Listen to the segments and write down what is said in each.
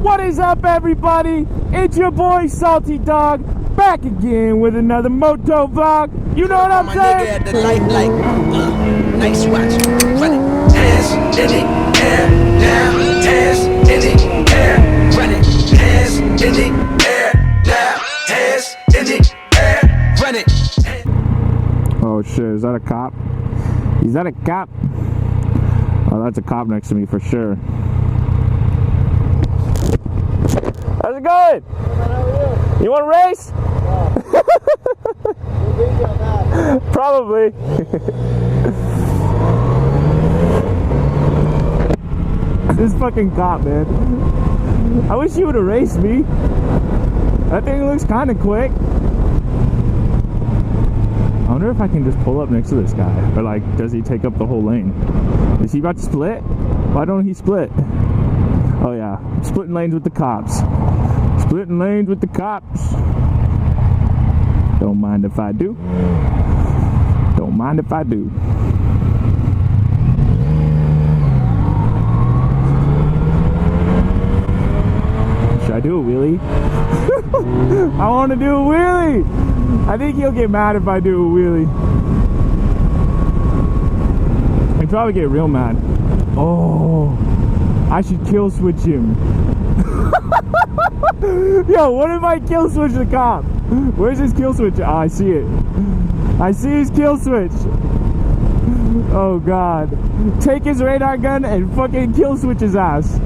What is up, everybody? It's your boy Salty Dog, back again with another moto vlog. You know what I'm saying? Nigga at the light, like, nice watch. Run it. Hands in the air, now. Hands in the air, run it. Hands in the air, now. Hands in the air, run it. Oh shit, is that a cop? Is that a cop? Oh, that's a cop next to me for sure. How's it going? You want to race? Probably. This fucking cop, man. I wish you would have raced me. That thing looks kind of quick. I wonder if I can just pull up next to this guy. Or like, does he take up the whole lane? Is he about to split? Why don't he split? Oh yeah, splitting lanes with the cops. Splitting lanes with the cops. Don't mind if I do. Don't mind if I do. Should I do a wheelie? I want to do a wheelie. I think he'll get mad if I do a wheelie. He'd probably get real mad. Oh, I should kill switch him. Yo, what if I kill switch the cop? Where's his kill switch? Oh, I see it. I see his kill switch. Oh god. Take his radar gun and fucking kill switch his ass.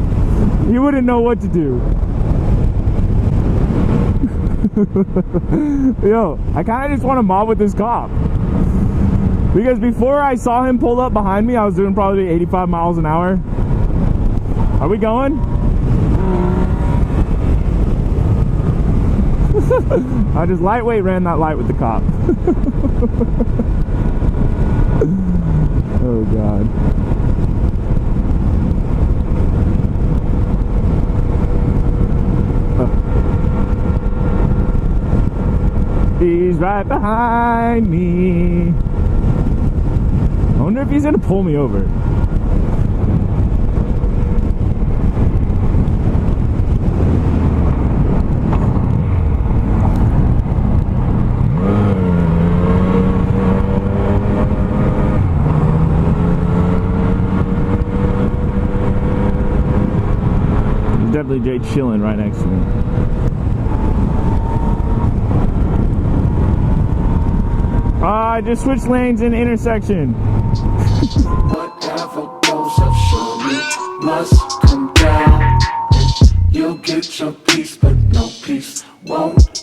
He wouldn't know what to do. Yo, I kind of just want to mob with this cop. Because before I saw him pull up behind me, I was doing probably 85 miles an hour. Are we going? I just lightweight ran that light with the cop. Oh god. He's right behind me. I wonder if he's gonna pull me over. Definitely Jay chilling right next to me. I just switched lanes in the intersection. Whatever goes up, surely must come down. You'll get your peace, but no peace won't